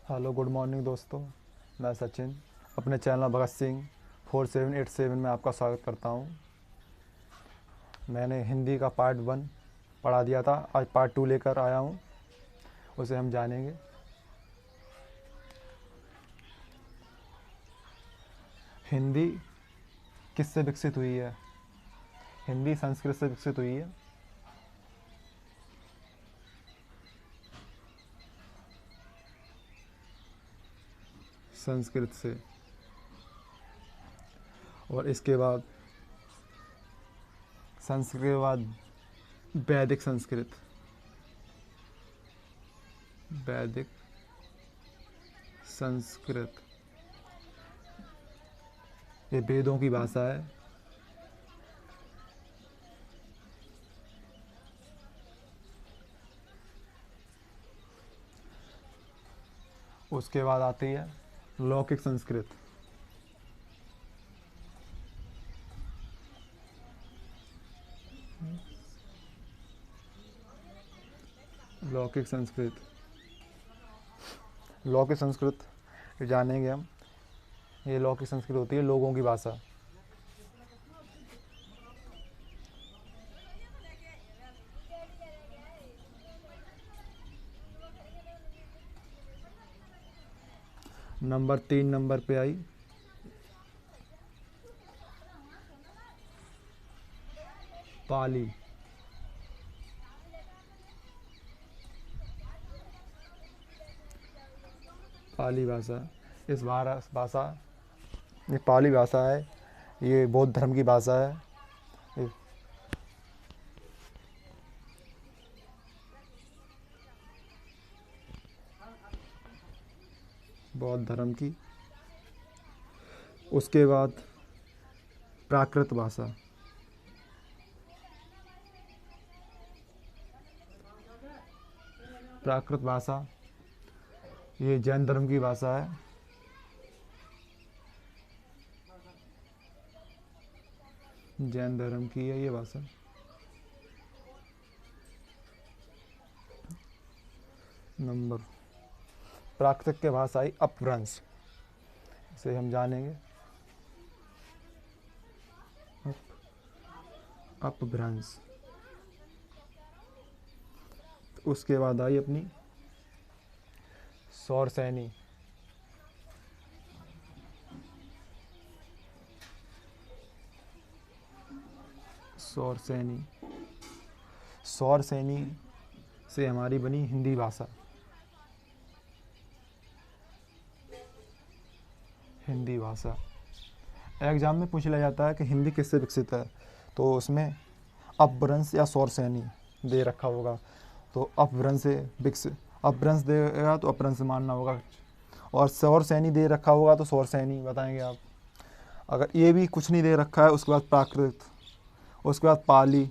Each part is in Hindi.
हेलो गुड मॉर्निंग दोस्तों। मैं सचिन अपने चैनल भगत सिंह 4787 में आपका स्वागत करता हूं। मैंने हिंदी का पार्ट 1 पढ़ा दिया था, आज पार्ट 2 लेकर आया हूं, उसे हम जानेंगे। हिंदी किससे विकसित हुई है? हिंदी संस्कृत से विकसित हुई है। संस्कृत से। और इसके बाद संस्कृत के बाद वैदिक संस्कृत। वैदिक संस्कृत ये वेदों की भाषा है। उसके बाद आती है लौकिक संस्कृत। लौकिक संस्कृत लौकिक संस्कृत जानेंगे हम। ये लौकिक संस्कृत होती है लोगों की भाषा। नंबर 3 नंबर पे आई पाली। पाली भाषा। इस भाषा ये पाली भाषा है, ये बौद्ध धर्म की भाषा है। ये बौद्ध धर्म की। उसके बाद प्राकृत भाषा। प्राकृत भाषा ये जैन धर्म की भाषा है। जैन धर्म की है ये भाषा। नंबर प्राकृत के भाषा आई अपभ्रंश, इसे हम जानेंगे। अपभ्रंश। उसके बाद आई अपनी सौरसैनी। सौरसैनी सौरसैनी से हमारी बनी हिंदी भाषा। हिंदी भाषा एग्जाम में पूछ लिया जाता है कि हिंदी किससे विकसित है, तो उसमें अपभ्रंश या सौरसैनी दे रखा होगा, तो अपभ्रंश से विकसित। अपभ्रंश देगा तो अपभ्रंश मानना होगा, और सौरसैनी दे रखा होगा तो सौरसैनी बताएंगे आप। अगर ये भी कुछ नहीं दे रखा है, उसके बाद प्राकृत, उसके बाद पाली,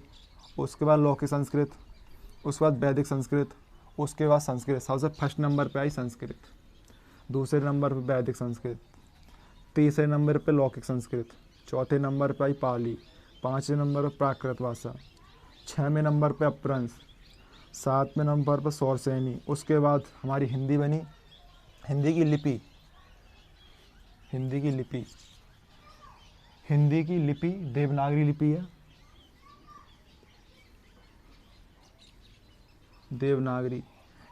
उसके बाद लौकिक संस्कृत, उसके बाद वैदिक संस्कृत, उसके बाद संस्कृत। सबसे फर्स्ट नंबर पे आई संस्कृत, दूसरे नंबर पे वैदिक संस्कृत, तीसरे नंबर पे लौकिक संस्कृत, चौथे नंबर पे आई पाली, पाँचवें नंबर पर प्राकृत भाषा, छठवें नंबर पे अपभ्रंश, सातवें नंबर पर सौरसैनी। उसके बाद हमारी हिंदी बनी। हिंदी की लिपि हिंदी की लिपि हिंदी की लिपि देवनागरी लिपि है। देवनागरी,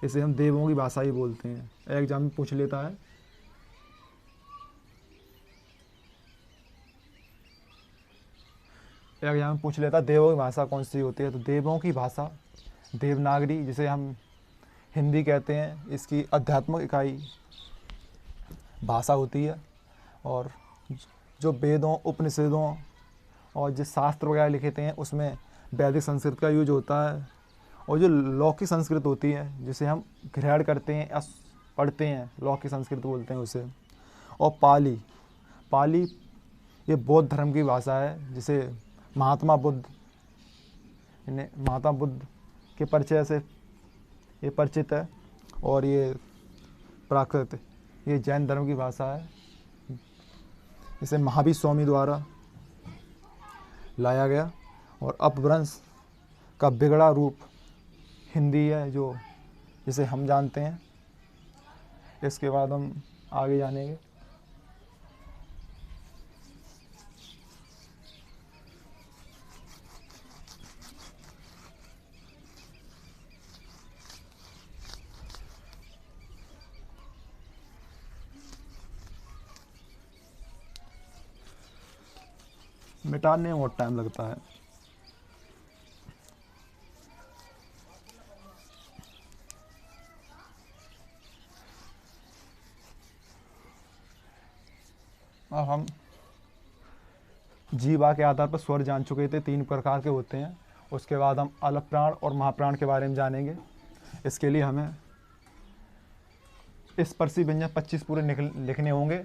इसे हम देवों की भाषा ही बोलते हैं, एग्जाम में पूछ लेता है। एग्जाम में पूछ लेता है देवों की भाषा कौन सी होती है, तो देवों की भाषा देवनागरी, जिसे हम हिंदी कहते हैं, इसकी आध्यात्मिक इकाई भाषा होती है। और जो वेदों, उपनिषदों और जो शास्त्र वगैरह लिखते हैं, उसमें वैदिक संस्कृत का यूज होता है। और जो लौकिक संस्कृत होती है, जिसे हम ग्रहण करते हैं या पढ़ते हैं, लौकिक संस्कृत बोलते हैं उसे। और पाली पाली ये बौद्ध धर्म की भाषा है, जिसे महात्मा बुद्ध के परिचय से ये परिचित है। और ये प्राकृत ये जैन धर्म की भाषा है, इसे महावीर स्वामी द्वारा लाया गया। और अपभ्रंश का बिगड़ा रूप हिंदी है, जो जिसे हम जानते हैं। इसके बाद हम आगे जानेंगे। मिटाने में बहुत टाइम लगता है। अब हम जीवा के आधार पर स्वर जान चुके थे, 3 प्रकार के होते हैं। उसके बाद हम अलग प्राण और महाप्राण के बारे में जानेंगे। इसके लिए हमें स्पर्शी व्यंजन 25 पूरे लिखने होंगे,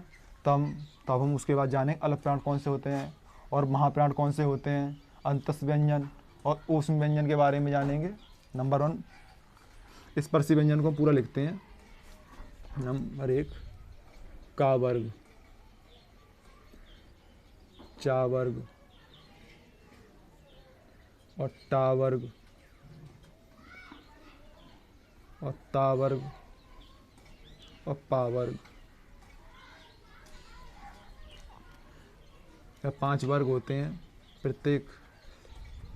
तब हम उसके बाद जानेंगे अलग प्राण कौन से होते हैं और महाप्राण कौन से होते हैं। अंतस्थ व्यंजन और ऊष्म व्यंजन के बारे में जानेंगे। नंबर 1 स्पर्शी व्यंजन को पूरा लिखते हैं। नंबर 1 का वर्ग, चा वर्ग और टा वर्ग और ता वर्ग और पा वर्ग। 5 वर्ग होते हैं। प्रत्येक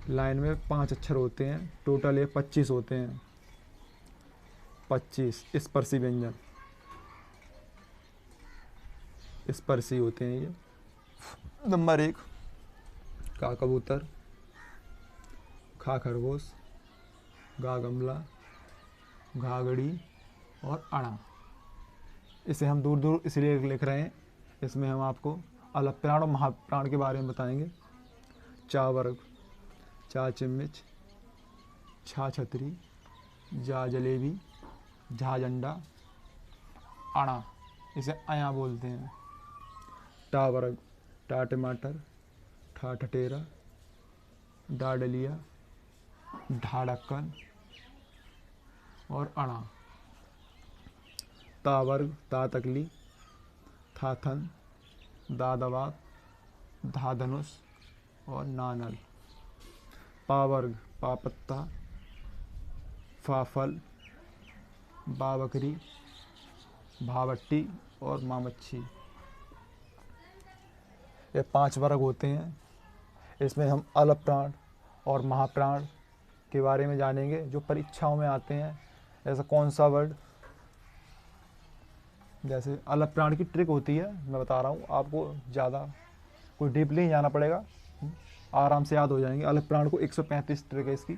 लाइन में 5 अक्षर होते हैं। टोटल ये 25 होते हैं। 25 स्पर्शी व्यंजन, स्पर्शी होते हैं ये। नंबर 1 का कबूतर, खा खरगोश, गा गमला, घाघड़ी और अड़ा। इसे हम दूर दूर इसलिए लिख रहे हैं, इसमें हम आपको अलग प्राण और महाप्राण के बारे में बताएंगे। चा वर्ग, चा चिम्मिच, छा छतरी, जा जलेबी, झा झंडा, अड़ा इसे अया बोलते हैं। टा वर्ग, टा टमाटर, ठा ठटेरा, डा डलिया, ढा ढक्कन और अड़ा। ता वर्ग, ता तकली, था थन, दा दबात, धा धनुष और नानल। पा वर्ग, पा पत्ता, फा फल, बा बकरी, भावट्टी और माँ मच्छी। ये 5 वर्ग होते हैं। इसमें हम अलग प्राण और महाप्राण के बारे में जानेंगे जो परीक्षाओं में आते हैं। ऐसा कौन सा वर्ड, जैसे अलग प्राण की ट्रिक होती है, मैं बता रहा हूँ आपको, ज़्यादा कोई डीपली नहीं जाना पड़ेगा, आराम से याद हो जाएंगे। अलग प्राण को 135 ट्रिक है इसकी।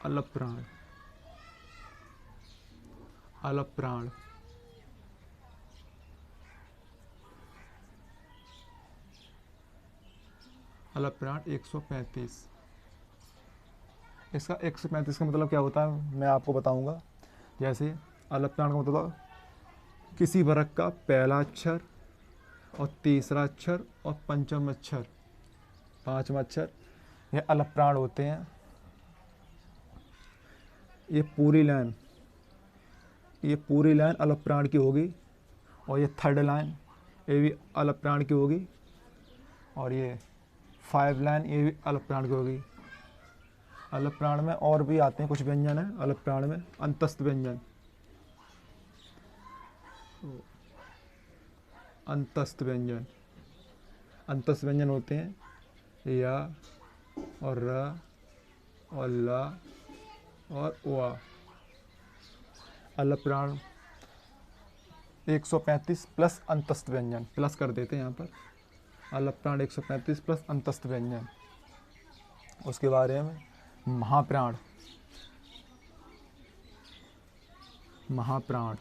अलग प्राण, अलग प्राण, अलग प्राण 135। इसका 135 का मतलब क्या होता है मैं आपको बताऊंगा। जैसे अलग प्राण का मतलब किसी वर्ग का पहला अक्षर और तीसरा अक्षर और पंचम अक्षर, 5वां अक्षर, ये अलग प्राण होते हैं। ये पूरी लाइन अलग प्राण की होगी और ये थर्ड लाइन ये भी अलग प्राण की होगी और ये 5 लाइन ये भी अलग प्राण की होगी। अलग प्राण में और भी आते हैं कुछ व्यंजन है अलग प्राण में। अंतस्थ व्यंजन, अंतस्थ व्यंजन, अंतस्थ व्यंजन होते हैं या और र और ला और वा। अलग प्राण 135 प्लस अंतस्थ व्यंजन, प्लस कर देते हैं यहाँ पर। अलग प्राण 135 प्लस अंतस्थ व्यंजन। उसके बारे में महाप्राण, महाप्राण,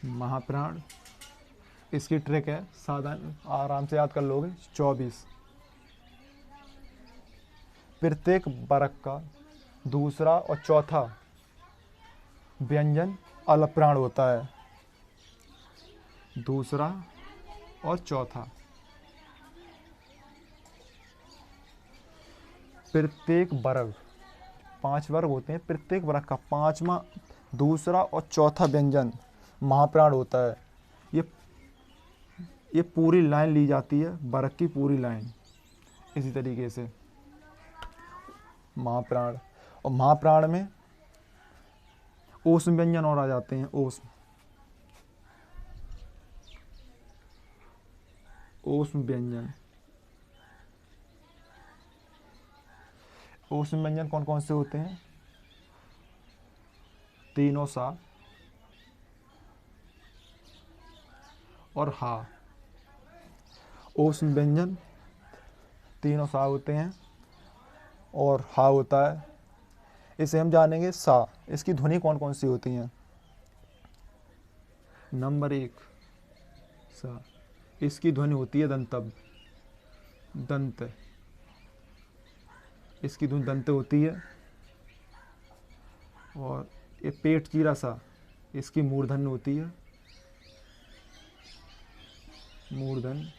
महाप्राण इसकी ट्रिक है, साधारण आराम से याद कर लोगे। 24 प्रत्येक वर्ग का दूसरा और चौथा व्यंजन अलग प्राण होता है। दूसरा और चौथा, प्रत्येक वर्ग, 5 वर्ग होते हैं, प्रत्येक वर्ग का 5वां दूसरा और चौथा व्यंजन महाप्राण होता है। ये पूरी लाइन ली जाती है, वर्ग की पूरी लाइन। इसी तरीके से महाप्राण, और महाप्राण में ओष्म व्यंजन और आ जाते हैं। ओष्म व्यंजन। ओष्म व्यंजन कौन कौन से होते हैं? तीनों सा और हा। ओष्म व्यंजन तीनों सा होते हैं और हा होता है। इसे हम जानेंगे सा। इसकी ध्वनि कौन कौन सी होती हैं? नंबर 1 सा। इसकी ध्वनि होती है दंतब, दंत। इसकी ध्वनि दंत होती है। और ये पेट चीरा सा, इसकी मूर्धन्य होती है, मूर्धन्य।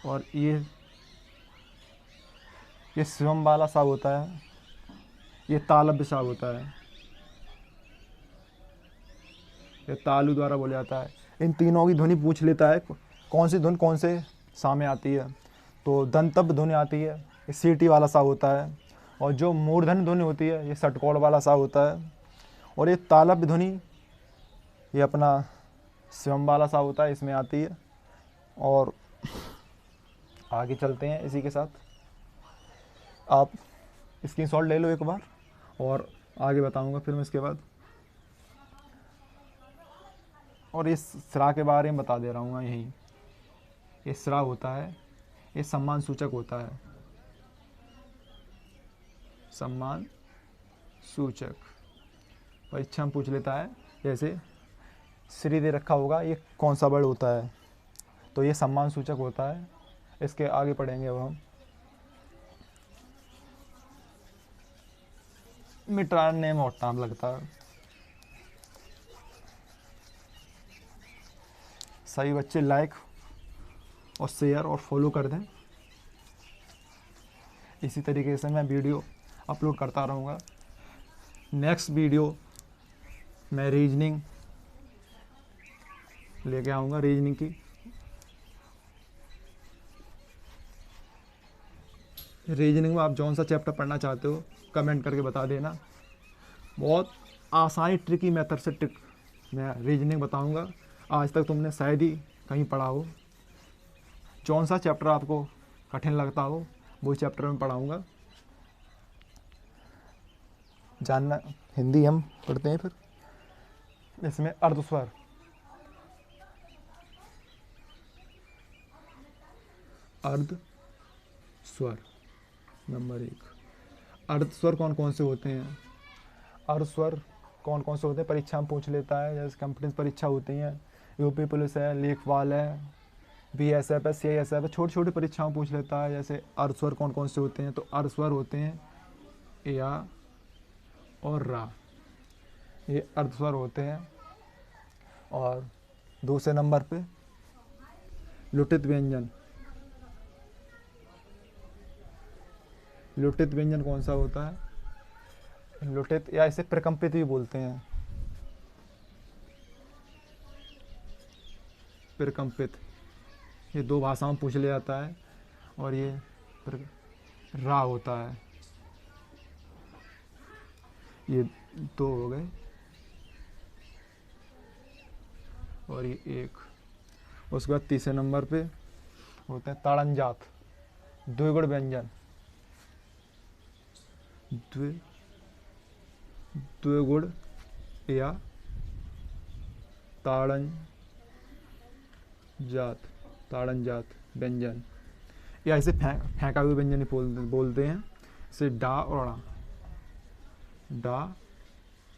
और ये शिवम वाला सा होता है, ये तालव्य सा होता है, ये तालु द्वारा बोला जाता है। इन तीनों की ध्वनि पूछ लेता है कौन सी ध्वनि कौन से सा में आती है, तो दंतब ध्वनि आती है, ये सीटी वाला सा होता है। और जो मूर्धन्य ध्वनि होती है ये षटकोण वाला सा होता है। और ये तालव्य ध्वनि ये अपना शिवम वाला सा होता है, इसमें आती है। और आगे चलते हैं इसी के साथ, आप स्क्रीनशॉट ले लो एक बार और आगे बताऊंगा फिर मैं इसके बाद। और इस स्रा के बारे में बता दे रहा हूँ मैं यहीं। ये स्रा होता है, ये सम्मान सूचक होता है, सम्मान सूचक। परीक्षा में पूछ लेता है, जैसे श्री दे रखा होगा, ये कौन सा वर्ड होता है, तो ये सम्मान सूचक होता है। इसके आगे पढ़ेंगे अब हम। मिटाने में और टाइम लगता है। सभी बच्चे लाइक और शेयर और फॉलो कर दें। इसी तरीके से मैं वीडियो अपलोड करता रहूँगा। नेक्स्ट वीडियो मैं रीजनिंग लेके आऊँगा, रीजनिंग की। रीजनिंग में आप जौन सा चैप्टर पढ़ना चाहते हो कमेंट करके बता देना। बहुत आसानी ट्रिकी मेथड से मैं रीजनिंग बताऊंगा। आज तक तुमने शायद ही कहीं पढ़ा हो। जौन सा चैप्टर आपको कठिन लगता हो वो चैप्टर में पढ़ाऊंगा। जानना हिंदी हम पढ़ते हैं फिर। इसमें अर्धस्वर, अर्धस्वर नंबर 1। अर्धस्वर कौन कौन से होते हैं? अर्धस्वर कौन कौन से होते हैं परीक्षा में पूछ लेता है। जैसे कंपनी परीक्षा होती हैं, यूपी पुलिस है, लेखपाल है, बीएसएफ है, सीआईएसएफ है, छोटी छोटी परीक्षाओं पूछ लेता है। जैसे अर्धस्वर कौन कौन से होते हैं, तो अर्धस्वर होते हैं या और रा, ये अर्धस्वर होते हैं। और दूसरे नंबर पे लुटित व्यंजन। लुटित व्यंजन कौन सा होता है? लुटित या इसे प्रकंपित भी बोलते हैं, प्रकंपित। ये दो भाषाओं में पूछ लिया जाता है। और ये रा होता है। ये दो हो गए और ये एक। उसके बाद तीसरे नंबर पे होते हैं ताड़नजात, द्विगुण व्यंजन। द्विगुण या ताड़नजात व्यंजन, या इसे फेंका हुए व्यंजन बोलते हैं। इसे डा और अड़ा, डा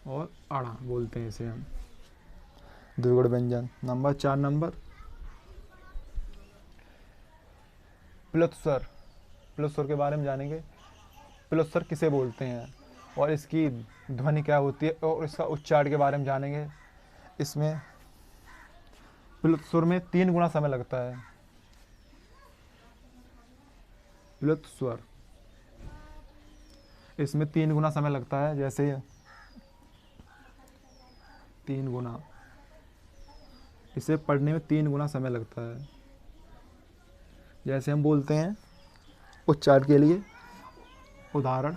और अड़ा बोलते हैं इसे हम, द्विगुण व्यंजन। नंबर 4 नंबर प्लुत स्वर। प्लुत स्वर के बारे में जानेंगे। प्लुत स्वर किसे बोलते हैं और इसकी ध्वनि क्या होती है और इसका उच्चारण के बारे में जानेंगे। इसमें प्लुत स्वर में 3 गुना समय लगता है। प्लुत स्वर इसमें 3 गुना समय लगता है। जैसे 3 गुना, इसे पढ़ने में 3 गुना समय लगता है। जैसे हम बोलते हैं उच्चारण के लिए, उदाहरण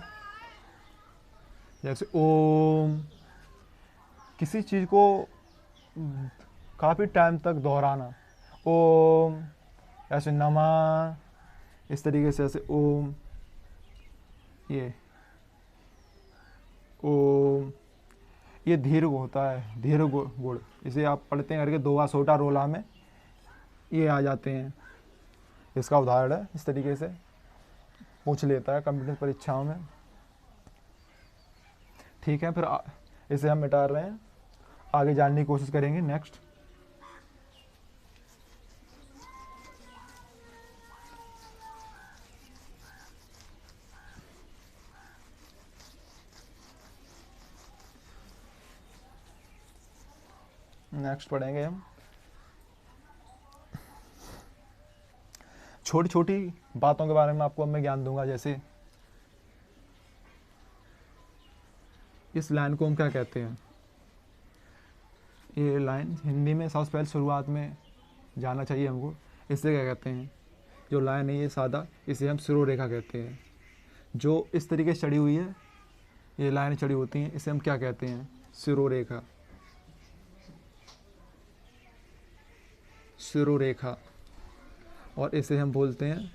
जैसे ओम, किसी चीज़ को काफ़ी टाइम तक दोहराना, ओम, ऐसे नमः, इस तरीके से ऐसे ओम, ये ओम, ये दीर्घ होता है, दीर्घ गुण, इसे आप पढ़ते हैं करके दो बार सोटा रोला में ये आ जाते हैं। इसका उदाहरण है, इस तरीके से पूछ लेता है कंप्यूटर परीक्षाओं में। ठीक है, फिर इसे हम मिटा रहे हैं, आगे जानने की कोशिश करेंगे। नेक्स्ट, नेक्स्ट पढ़ेंगे हम छोटी छोटी बातों के बारे में आपको अब मैं ज्ञान दूंगा। जैसे इस लाइन को हम क्या कहते हैं, ये लाइन हिंदी में सबसे पहले शुरुआत में जानना चाहिए हमको, इसे क्या कहते हैं। जो लाइन है ये सादा, इसे हम शिरोरेखा कहते हैं। जो इस तरीके से चढ़ी हुई है, ये लाइन चढ़ी होती हैं, इसे हम क्या कहते हैं, शिरोरेखा, शिरोरेखा। और इसे हम बोलते हैं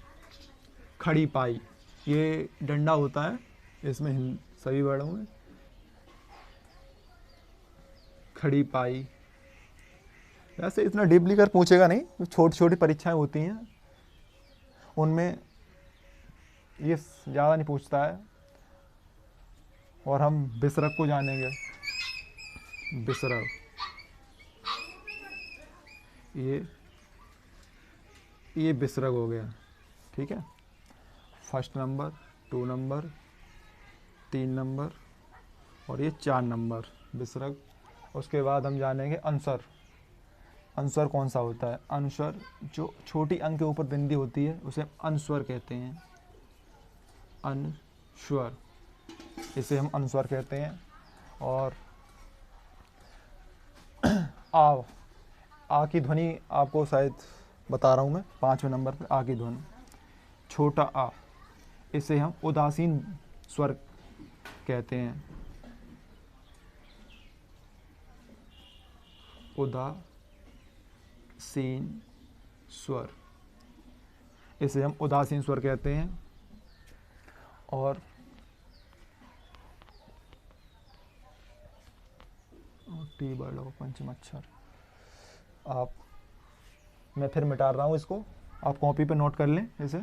खड़ी पाई। ये डंडा होता है, इसमें सभी वर्डों में खड़ी पाई। वैसे इतना डीपली कर पूछेगा नहीं, छोटी छोटी परीक्षाएं होती हैं उनमें ये ज़्यादा नहीं पूछता है। और हम विसर्ग को जानेंगे। विसर्ग, ये विसर्ग हो गया। ठीक है, फर्स्ट नंबर, 2 नंबर, 3 नंबर और ये 4 नंबर विसर्ग। उसके बाद हम जानेंगे अनुस्वर। अनुस्वर कौन सा होता है, अनुस्वर जो छोटी अंक के ऊपर बिंदी होती है उसे अनुस्वर कहते हैं, अनुस्वर, इसे हम अनुस्वर कहते हैं। और आ की ध्वनि आपको शायद बता रहा हूँ मैं, 5वें नंबर पे आ की ध्वनि, छोटा आ, इसे हम उदासीन स्वर कहते हैं, उदासीन स्वर, इसे हम उदासीन स्वर कहते हैं। और टी वर्ड हो पंचम अक्षर। आप, मैं फिर मिटा रहा हूँ इसको, आप कॉपी पे नोट कर लें इसे।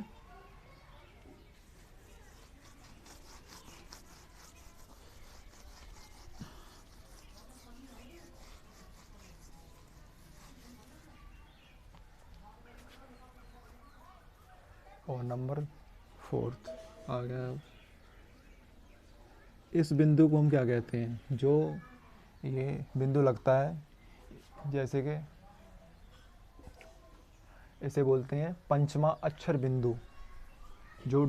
और नंबर 4 आ गया। इस बिंदु को हम क्या कहते हैं, जो ये बिंदु लगता है, जैसे कि इसे बोलते हैं पंचमा अक्षर बिंदु। जो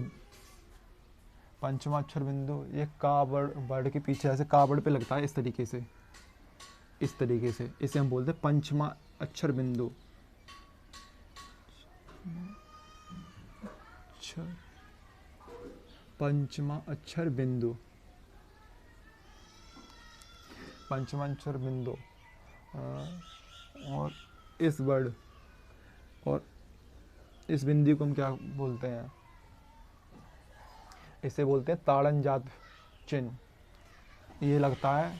पंचमा अक्षर बिंदु ये का वर्ड के पीछे ऐसे का वर्ड पे लगता है, इस तरीके से, इस तरीके से, इसे हम बोलते हैं पंचमा अक्षर बिंदु। पंचमा अक्षर बिंदु, पंचमा अक्षर बिंदु। और इस वर्ड और इस बिंदु को हम क्या बोलते हैं, इसे बोलते हैं ताड़नजात चिन्ह। ये लगता है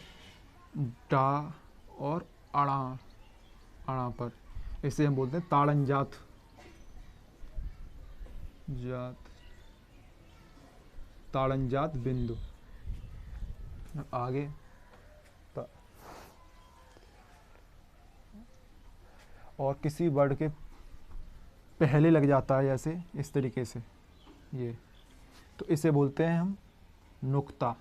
डा और अणा, अणा पर, इसे हम बोलते हैं ताड़नजात जात, ताड़नजात बिंदु। आगे और किसी वर्ड के पहले लग जाता है, जैसे इस तरीके से ये, तो इसे बोलते हैं हम नुक्ता।